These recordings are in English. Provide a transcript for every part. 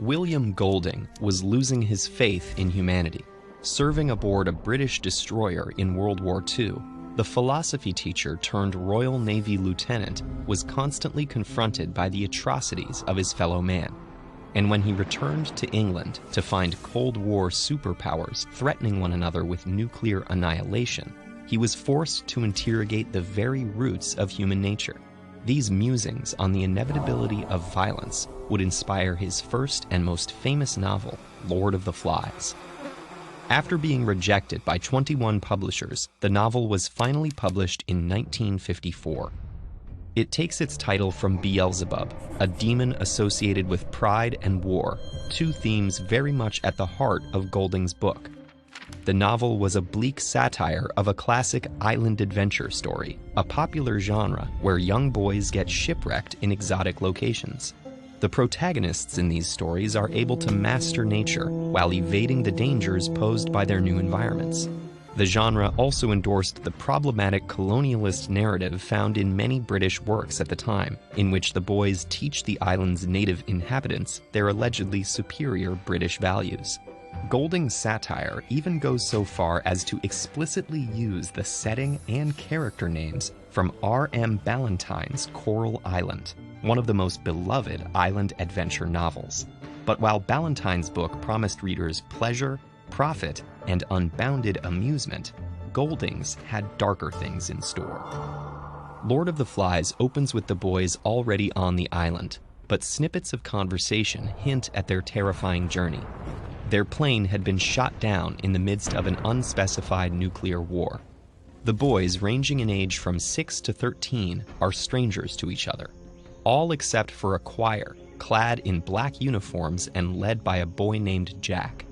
William Golding was losing his faith in humanity. Serving aboard a British destroyer in World War II, the philosophy teacher turned Royal Navy lieutenant was constantly confronted by the atrocities of his fellow man. And when he returned to England to find Cold War superpowers threatening one another with nuclear annihilation, he was forced to interrogate the very roots of human nature. These musings on the inevitability of violence would inspire his first and most famous novel, Lord of the Flies. After being rejected by 21 publishers, the novel was finally published in 1954. It takes its title from Beelzebub, a demon associated with pride and war, two themes very much at the heart of Golding's book. The novel was a bleak satire of a classic island adventure story, a popular genre where young boys get shipwrecked in exotic locations. The protagonists in these stories are able to master nature while evading the dangers posed by their new environments. The genre also endorsed the problematic colonialist narrative found in many British works at the time, in which the boys teach the island's native inhabitants their allegedly superior British values. Golding's satire even goes so far as to explicitly use the setting and character names from R.M. Ballantyne's Coral Island, one of the most beloved island adventure novels. But while Ballantyne's book promised readers pleasure, profit, and unbounded amusement, Golding's had darker things in store. Lord of the Flies opens with the boys already on the island, but snippets of conversation hint at their terrifying journey. Their plane had been shot down in the midst of an unspecified nuclear war. The boys, ranging in age from 6 to 13, are strangers to each other, all except for a choir, clad in black uniforms and led by a boy named Jack.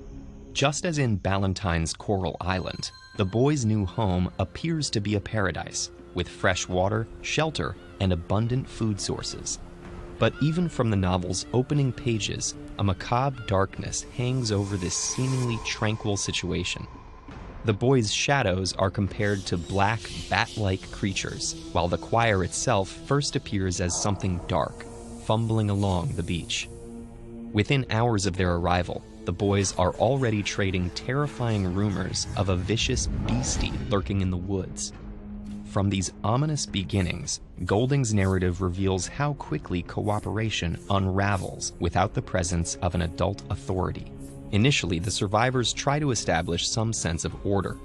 Just as in Ballantyne's Coral Island, the boys' new home appears to be a paradise, with fresh water, shelter, and abundant food sources. But even from the novel's opening pages, a macabre darkness hangs over this seemingly tranquil situation. The boys' shadows are compared to black, bat-like creatures, while the choir itself first appears as something dark, fumbling along the beach. Within hours of their arrival, the boys are already trading terrifying rumors of a vicious beastie lurking in the woods. From these ominous beginnings, Golding's narrative reveals how quickly cooperation unravels without the presence of an adult authority. Initially, the survivors try to establish some sense of order.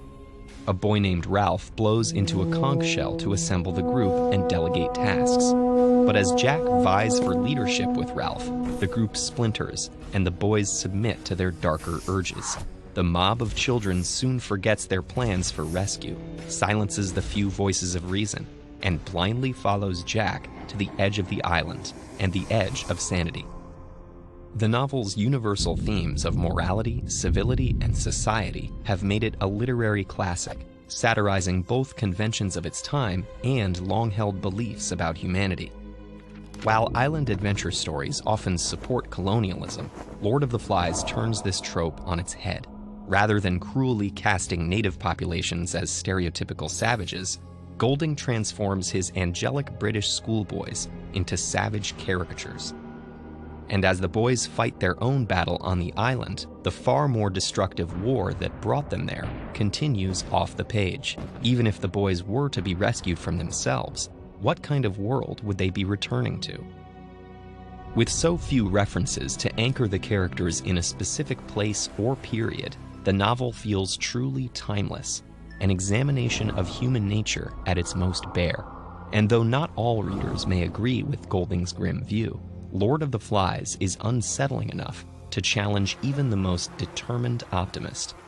A boy named Ralph blows into a conch shell to assemble the group and delegate tasks. But as Jack vies for leadership with Ralph, the group splinters, and the boys submit to their darker urges. The mob of children soon forgets their plans for rescue, silences the few voices of reason, and blindly follows Jack to the edge of the island and the edge of sanity. The novel's universal themes of morality, civility, and society have made it a literary classic, satirizing both conventions of its time and long-held beliefs about humanity. While island adventure stories often support colonialism, Lord of the Flies turns this trope on its head. Rather than cruelly casting native populations as stereotypical savages, Golding transforms his angelic British schoolboys into savage caricatures. And as the boys fight their own battle on the island, the far more destructive war that brought them there continues off the page. Even if the boys were to be rescued from themselves, what kind of world would they be returning to? With so few references to anchor the characters in a specific place or period, the novel feels truly timeless, an examination of human nature at its most bare. And though not all readers may agree with Golding's grim view, Lord of the Flies is unsettling enough to challenge even the most determined optimist.